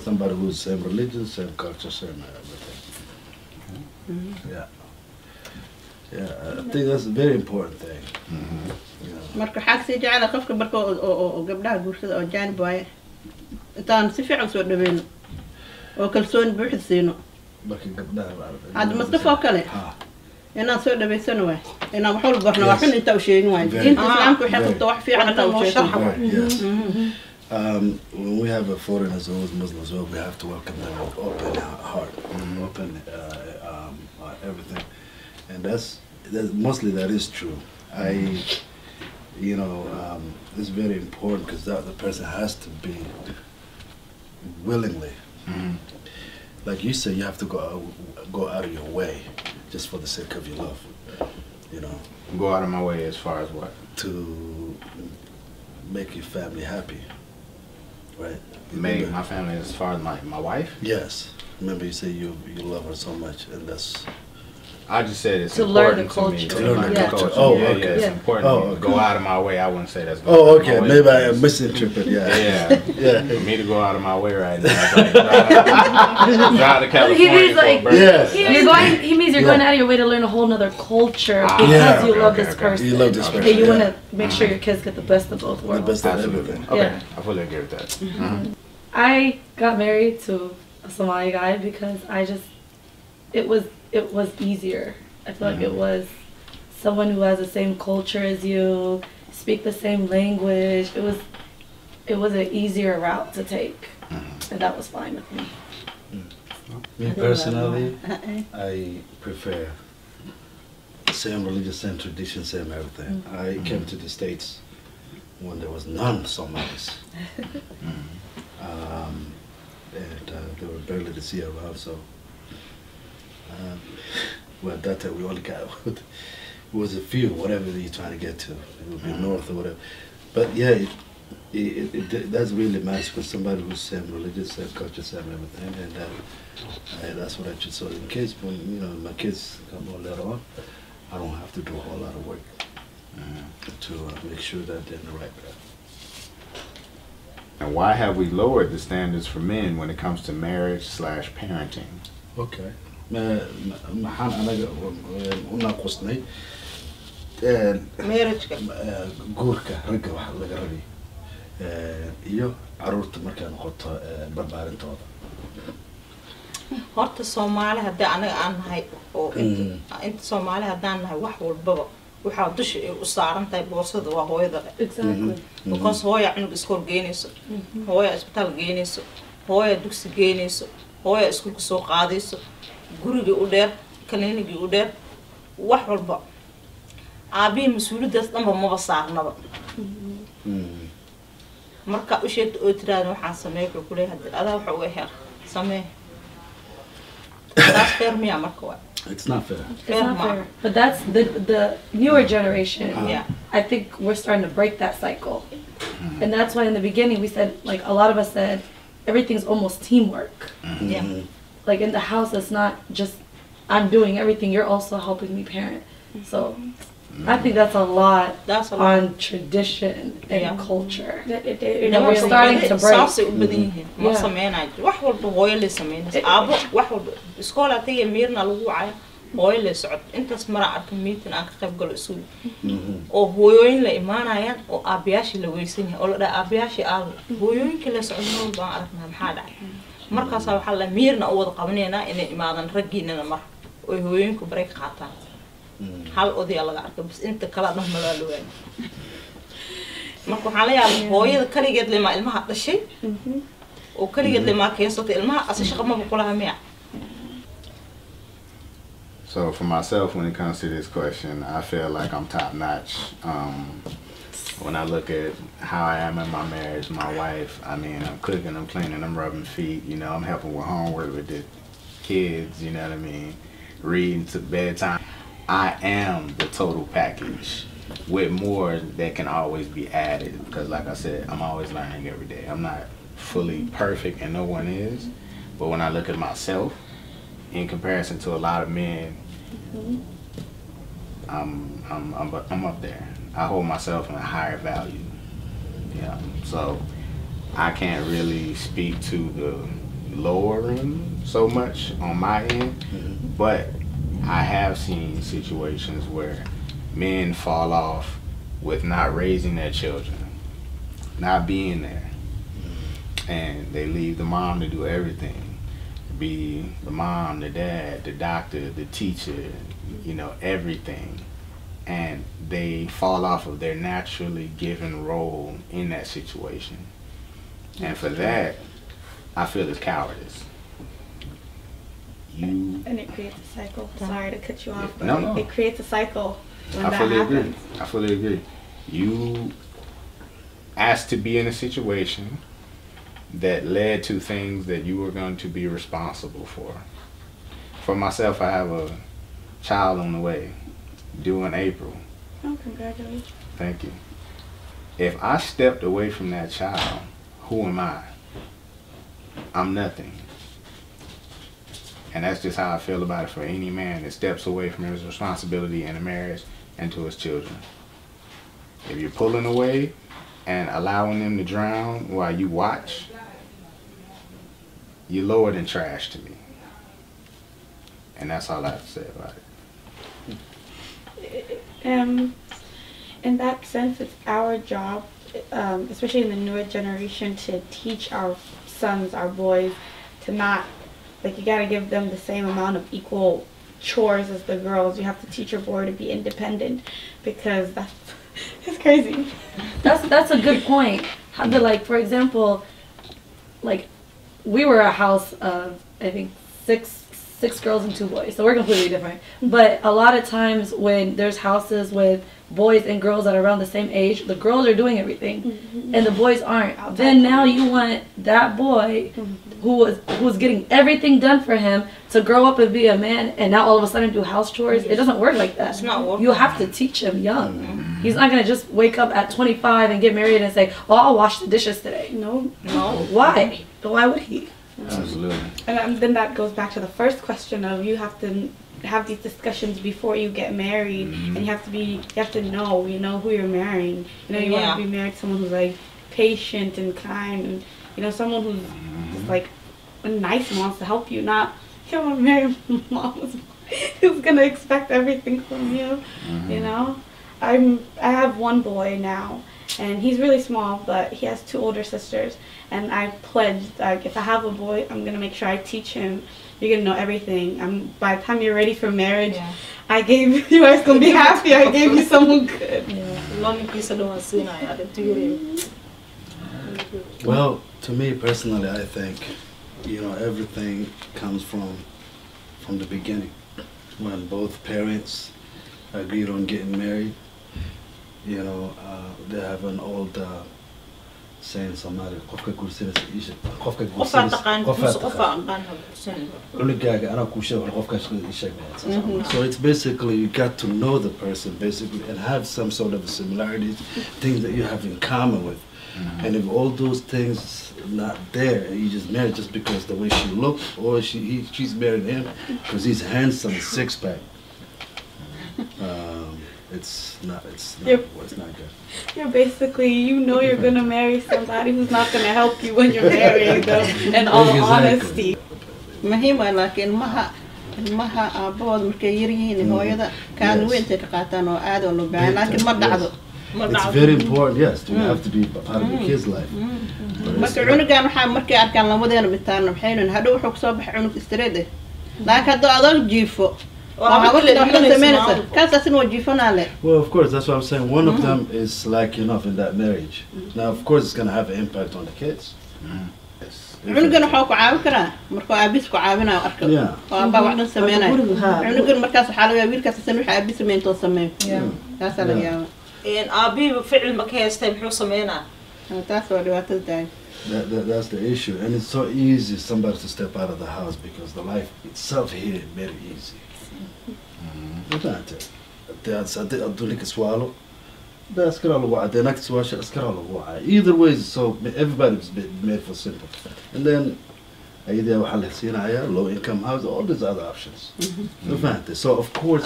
somebody who's same religion, same culture, same everything. Yeah. Yeah, I think that's a very important thing. Marka xaq si jacayl qofka marka oo gabdhaha guursada oo jaanib waaye. Intaan si fiican soo dhaweeyno oo kalsoon buuxsiino. Marka gabdhaha Had Mustafa kale. Inaan soo dhaweysano waay. Inaan wax walba barno waxan inta u sheegin waay. Diinta islaamku waxay qabtaa wax fiican inta u sheegin. When we have a foreigners or Muslims, well, we have to welcome them with open heart, open everything, and that's mostly that is true. It's very important because the person has to be willingly. Like you say, you have to go out of your way just for the sake of your love. You know. Go out of my way as far as what? To make your family happy. Right. Make my family as far as my wife? Yes. Remember you say you love her so much, and that's. I just said it's to important learn the to me culture. to learn the culture. Oh, yeah, okay. Yeah, it's important to me to go out of my way. I wouldn't say that's. Oh, okay. Maybe I misinterpreted. Yeah. Yeah. For me to go out of my way right now, it's like drive to California. He means like yes. He means you're going out of your way to learn a whole nother culture because you love this person. You love this person. And you want to make sure your kids get the best of both worlds. The best of everything. Okay, I fully agree with that. I got married to a Somali guy because it was easier. I feel like it was someone who has the same culture as you, speak the same language. It was an easier route to take, and that was fine with me. Me personally, I prefer same religion, same tradition, same everything. I came to the States when there was none Somalis. And they were barely to see around, so well, at that time we only got it was a few, whatever you're trying to get to. It would be north or whatever. But yeah, that's really nice for somebody who's same religion, same culture, same everything, and that's what I should. So in case when my kids come on later on, I don't have to do a whole lot of work to make sure that they're in the right path. And why have we lowered the standards for men when it comes to marriage/parenting? Okay. maxaan anaga u naaqusnay marriage-ka guurka ragga waxa laga rabay iyo caruurta markay noqoto barbaarintooda. horta Soomaali haddii anaga aan nahay oo inta Soomaali haddaan nahay wax walbaba waxa dusha u saaran tahay boorsada waa hooyada. Exactly. Because hooyo cunug iskool geynayso, hooyo isbitaal geynayso, hooyo dugsi geynayso, hooyo iskuulka soo qaadayso, guriga u dheer, kaliinigi u dheer, wax walba. Aabihi mas'uuliyadaas dhanba ma saarnaba. marka u sheegto oo tiraado waxaan sameeyo wuxuu ku leeyahay adaa waxa uga heer samee taas fair miya marka waa It's not fair. It's not fair. But that's the newer generation. Yeah. I think we're starting to break that cycle. And that's why in the beginning we said, like, a lot of us said, everything's almost teamwork. Yeah. Like in the house, it's not just I'm doing everything, you're also helping me parent. So I think that's a lot on tradition and culture. And we're starting to break. ما سمينا واحد هو اللي سمينا أبو واحد إسكولة تيجي ميرنا لوعي هو اللي صعد أنت اسمع أركميت أنا كتب قل أسود أو هوين لإيمانا ين أو أبياش اللي ويسينه أو لا أبياش هوين كله صعدنا وبان عرفنا محادا مركز صار حلا ميرنا أول قبلنا إن إيمانا رجينا مر وهوين كبريك خاطر hal oday laga arko bas inta kala dhahma la luwaan marka waxa la yaabaa hooyada kaligeed lima ilmaha dhashay oo kaligeed lima keensatay ilmaha asal shaqo ma kulaha miya. So for myself, when it comes to this question, I feel like I'm top notch. When I look at how I am in my marriage, my wife, I mean, I'm cooking, I'm cleaning, I'm rubbing feet, you know, I'm helping with homework with the kids, you know what I mean, reading to bedtime. I am the total package with more that can always be added because like I said, I'm always learning every day. I'm not fully perfect and no one is, but when I look at myself in comparison to a lot of men, I'm up there. I hold myself in a higher value. Yeah. So I can't really speak to the lowering so much on my end, but I have seen situations where men fall off with not raising their children, not being there, and they leave the mom to do everything, be the mom, the dad, the doctor, the teacher, you know, everything, and they fall off of their naturally given role in that situation, and for that, I feel it's cowardice. And it creates a cycle. Sorry to cut you off, but no. It creates a cycle when I that fully happens. agree. I fully agree. You asked to be in a situation that led to things that you were going to be responsible for. For myself, I have a child on the way, due in April. Oh, congratulations. Thank you. If I stepped away from that child, who am I? I'm nothing. And that's just how I feel about it for any man that steps away from his responsibility in a marriage and to his children. If you're pulling away and allowing them to drown while you watch, you're lower than trash to me. And that's all I have to say about it. In that sense, it's our job, especially in the newer generation, to teach our sons, our boys, to not, like, you gotta give them the same amount of equal chores as the girls. You have to teach your boy to be independent because it's crazy. That's a good point. How the, like, for example, like, we were a house of, I think, six girls and 2 boys, so we're completely different. But a lot of times when there's houses with boys and girls that are around the same age, the girls are doing everything and the boys aren't. Then now you want that boy who was getting everything done for him to grow up and be a man and now all of a sudden do house chores. It doesn't work like that. It's not working. You have to teach him young. He's not gonna just wake up at 25 and get married and say, "Oh, I'll wash the dishes today." No. Why? Why would he? Absolutely. And then that goes back to the first question of you have to have these discussions before you get married, and you have to know, you know, who you're marrying. You know, you want to be married to someone who's like patient and kind, and you know, someone who's just like nice and wants to help you. Not you don't want to marry mom who's gonna expect everything from you. You know, I have 1 boy now, and he's really small, but he has 2 older sisters, and I pledged, like, if I have a boy, I'm gonna make sure I teach him. You're gonna know everything. By the time you're ready for marriage, I gave you guys gonna be happy. I gave you someone good. Well, to me personally, I think, you know, everything comes from the beginning, when both parents agreed on getting married. you know, they have an old saying in Somali, qofka guursanaysa isha, qofka guursanaysa, qofka taqaan. Cunugaaga anaa kuu sheeg, qofka shaqada isha. So it's basically you got to know the person basically and have some sort of similarities, things that you have in common with. And if all those things not there, you just marry just because the way she looks, or she's marrying him because he's handsome, six pack. It's not good. You're basically, you know, you're gonna marry somebody who's not gonna help you when you're married, though. In all honesty. muhiim ah laakiin ilmaha aabahood markay yar yihiin hooyada kaan weynta ka qaataan oo aad loo baahan laakiin ma dhacdo. It's very important, yes. You have to be part of your kid's life. marka cunugan waxaa markay arkaan labadeena bitaan waxaynan hadhow wuxuu ku soo baxay cunug istreed laakiin haddii adag jiifo Well, of course, that's what I'm saying. One of them is lacking enough in that marriage. Now, of course, it's going to have an impact on the kids. cunugan waxaa ku caawin karaa markuu aabiis ku caawinayo arko oo aabaa wax dhan sameynayo cunugan markaas waxaa laga wiilkaas san waxa aabiis sameeyay too sameeyo taas laga yaabaa aabii ficil ma ka haystay muxuu sameynaa taas waa dhibaatada tahay. That's the issue, and it's so easy somebody to step out of the house because the life itself here is very easy. Either way, so everybody's made for simple. And then low income house, all these other options. So of course,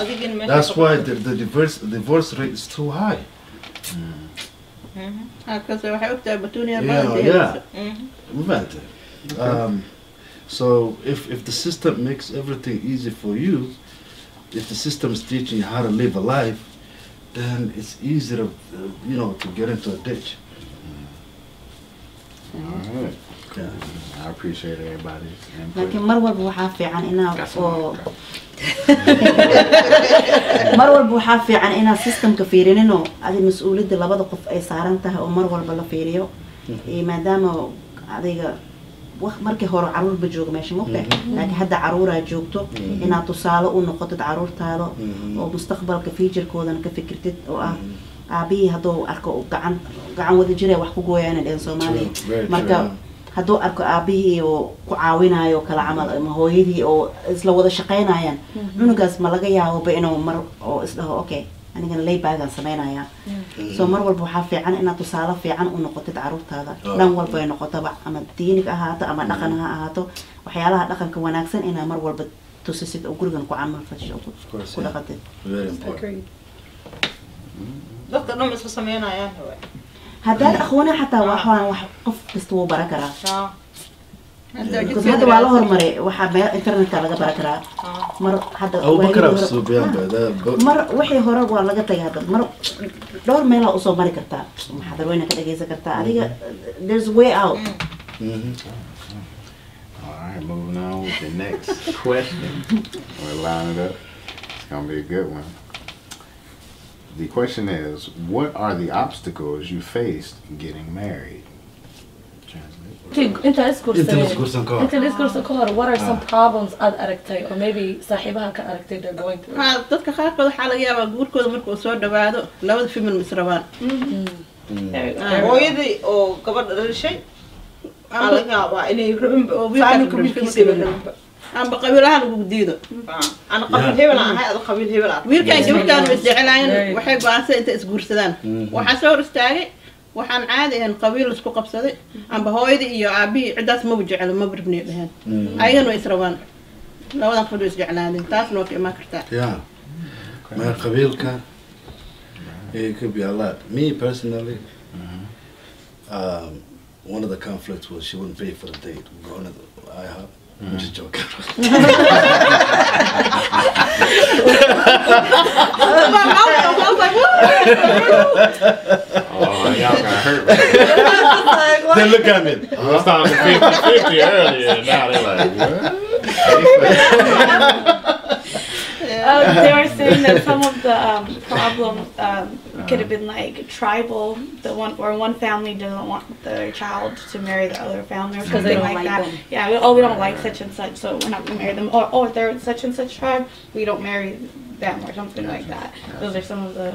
that's why the divorce rate is too high. So if the system makes everything easy for you, if the system is teaching you how to live a life, then it's easier, to get into a ditch. Alright. Yeah. I appreciate everybody's input. لكن مرور بوحافي عن إنا مرور بوحافي عن إنا سيستم كفيرين إنه هذه مسؤولية اللي بدو قف أي صارنتها ومرور بلا فيريو ما دام هذه markii hore caruur ba joog meesha maqlay laakiin hadda caruur ay joogto inaad tusaale u noqotid caruurtaada oo mustaqbalka future-koodana ka fikirtid oo ah aabii haduu arko gacan wada jiray wax ku gooyaan ee Soomaali marka haduu arko aabii oo ku caawinayo kala camal ama hooyadii oo isla wada shaqeynayaan cunugaas ma laga yaabo inuu mar oo isdhaho okay anigana lay baagan sameynaya soo mar walba waxa fiican inaad tusaale fiican u noqotid caruurtaada dhan walba ay noqotaba ama diinig ahaato ama dhaqan ahaato waxyaalaha dhaqanka wanaagsan inaad mar walba tusisid oo gurigan ku camal fasho ku dhaqatid Very important. dadka dhan isla sameynayaan haddaad akhwana xataa waxaan wax qof kasta wuu baran karaa هذا والله هرمري واحد إنترنت على جبر كرا مر هذا أو بكرة بسوبيان هذا مر وحي هرب ولا قطع هذا مر دور ما لا أصوب مري كرتا هذا وين كده جيزة كرتا عليه there's way out. Alright, moving on with the next question. We'll line it up. It's gonna be a good one. The question is, what are the obstacles you faced getting married? انت discourse كهر what are some problems ad aragtay or maybe صاحبها ka aragtay they're going through dadka qaarkood waxa laga yaabaa guurkooda markuu soo dhawaado labada family misrabaan hooyadii oo gabadha dhashay laga yaabaa inay rabin family community amba qabiilaha lagu diido ana qabiil hebel aan ahay ada qabiil hebel aan wiilkan gabadhan way jecelaayeen waxay go'aansan inta isguursadaan waxa soo istaagay waxaan caadi ahayn qabiil isku qabsaday amba hooyadii iyo aabii cidaas ma jecel ma barbnay dhahan ayagana way israbaan labadan qof way jeclaadeen taasna waa ma kartaa ma qabiilka it could be a lot. Me personally, one of the conflicts was she wouldn't pay for the date. We're going to the IHOP. I'm just joking. Oh, y'all got hurt. They look at me. I was talking 50-50 earlier, and now they're like, what? They were saying that some of the problems could have been like tribal, one family doesn't want their child to marry the other family because they don't like that. Them. Yeah, we don't like such and such, so we're not gonna marry them. Or if they're such and such tribe, we don't marry them or something like that. Those are some of the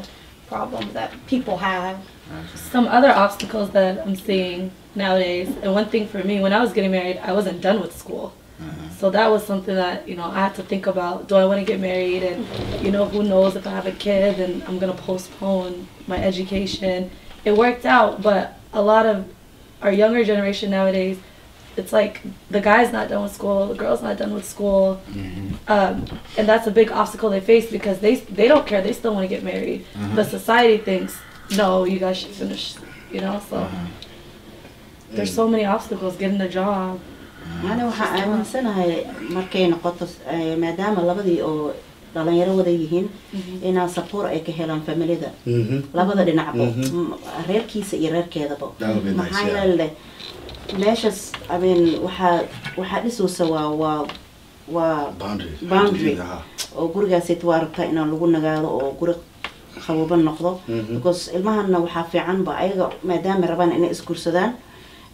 problems that people have. Some other obstacles that I'm seeing nowadays, and one thing for me, when I was getting married, I wasn't done with school. So that was something that, you know, I had to think about. Do I want to get married? And, you know, who knows if I have a kid and I'm going to postpone my education. It worked out, but a lot of our younger generation nowadays, it's like the guy's not done with school, the girl's not done with school. And that's a big obstacle they face because they don't care. They still want to get married. But society thinks, no, you guys should finish, you know? So there's so many obstacles, getting a job. أنا aaminsanahay markay noqoto maadaama labadii oo dhalinyaro wada yihiin inaa support ay ka helaan familida labada dhinacba reerkiisa iyo reerkeedaba maxaa yeelay meeshas I mean waxa dhisoosa waa boundary oo gurigaas waa rabtaa inaan lagu nagaado oo guri qaboban noqdo because ilmahana waxa fiican ba ayaga maadaama rabaan inay iskursadaan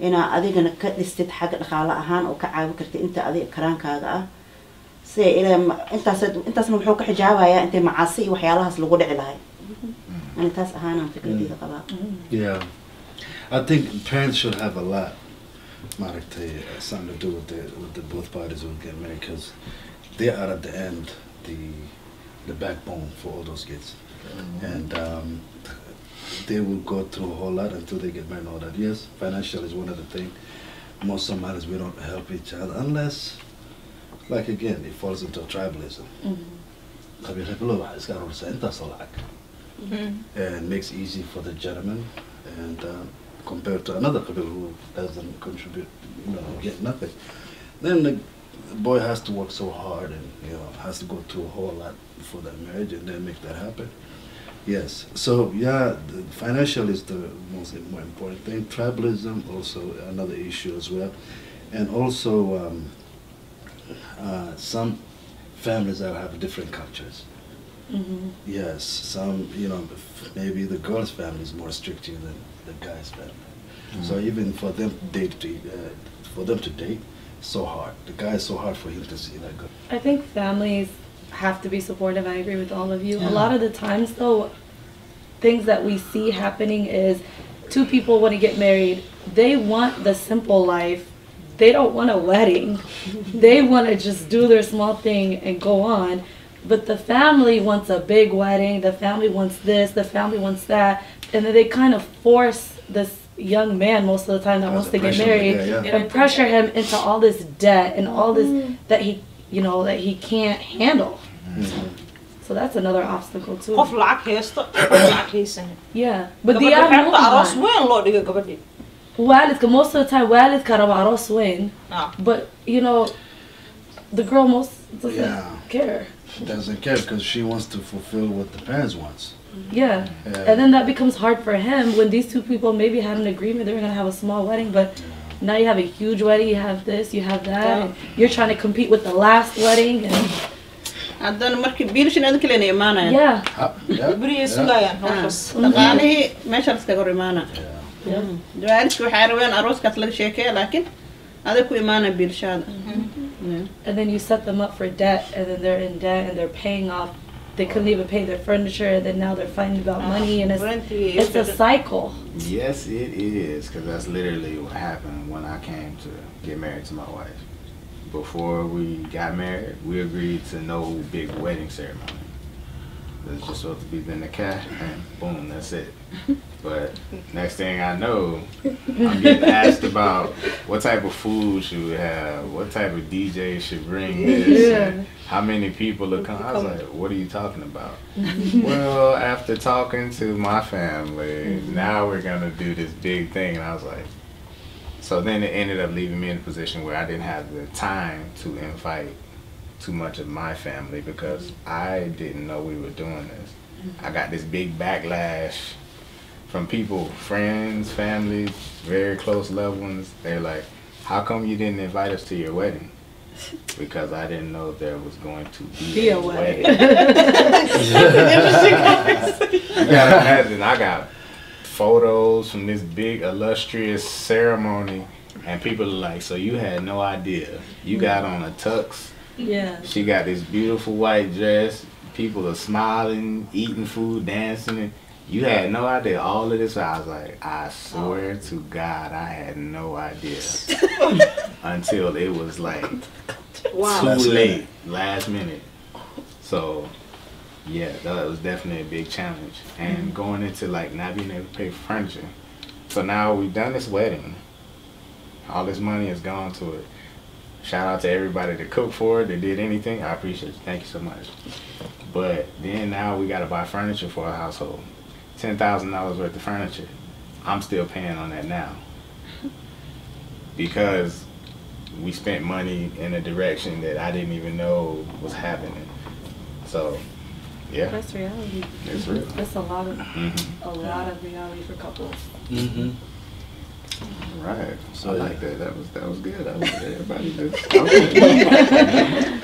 ina adigana ka dhistid xaq dhaqaale ahaan oo ka caawin karta inta adiga karaankaaga ah si ila intaasna wuxuu ka xijaabayaa inta macaasi iyo waxyaalahaas lagu dhici lahay ana taas ahaan fikradeyda qabaa yeah I think parents should have a lot something to do with the both parties who get married because they are at the end the backbone for all those kids and they will go through a whole lot until they get married and all that. Yes, financial is one of the things. Most Somalis, we don't help each other unless, like again, it falls into tribalism. And makes easy for the gentleman and compared to another couple who doesn't contribute, get nothing. Then the boy has to work so hard and has to go through a whole lot before that marriage and then make that happen. Yes, so yeah, the financial is the most important thing. Tribalism also another issue as well, and also some families that have different cultures. Yes, some maybe the girl's family is more strict than the guy's family. So even for them to date, so hard. The guy is so hard for him to see that girl. I think families have to be supportive. I agree with all of you. A lot of the times though, things that we see happening is two people want to get married. They want the simple life. They don't want a wedding. They want to just do their small thing and go on. But the family wants a big wedding. The family wants this. The family wants that. And then they kind of force this young man most of the time that wants to get married and pressure him into all this debt and all this that he that he can't handle. So that's another obstacle too. Yeah, but the most of the time waalidka raba aroos weyn. But the girl most doesn't care. She doesn't care because she wants to fulfill what the parents wants. Yeah, and then that becomes hard for him when these two people maybe had an agreement they were gonna have a small wedding, but now you have a huge wedding, you have this, you have that, and you're trying to compete with the last wedding. And haddana markii biilashin aad kale imaanayaan bariye sugayaan hawshaas dhaqaalihi meesha iska hor imaana waalidku waxay rabeen arooskaas laga sheekeeyo laakiin aday ku imaana biilashada and then you set them up for debt and then they're in debt and they're paying off. They couldn't even pay their furniture, and then now they're fighting about money, and it's a cycle. Yes, it is, because that's literally what happened when I came to get married to my wife. Before we got married, we agreed to no big wedding ceremony. It's just supposed to be the nikah, and boom, that's it. But next thing I know, I'm getting asked about what type of food should we have, what type of DJ should bring this, and how many people will come. I was like, what are you talking about? Well, after talking to my family, now we're going to do this big thing. And I was like, so then it ended up leaving me in a position where I didn't have the time to invite too much of my family because I didn't know we were doing this. I got this big backlash from people, friends, family, very close loved ones. They're like, how come you didn't invite us to your wedding? Because I didn't know there was going to be a wedding. You gotta imagine, I got photos from this big illustrious ceremony and people are like, so you had no idea. You got on a tux. Yeah. She got this beautiful white dress. People are smiling, eating food, dancing, and You had no idea all of this. I was like, I swear to God, I had no idea until it was like too late, last minute. So yeah, that was definitely a big challenge. And going into like not being able to pay for furniture. So now we've done this wedding. All this money has gone to it. Shout out to everybody that cooked for it, that did anything. I appreciate it. Thank you so much. But then now we got to buy furniture for our household. $10,000 worth of furniture. I'm still paying on that now. Because we spent money in a direction that I didn't even know was happening. So, yeah. That's reality. It's real. That's a lot of reality for couples. Mm-hmm. Right. So I yeah. like that. That was good. Everybody just. Okay.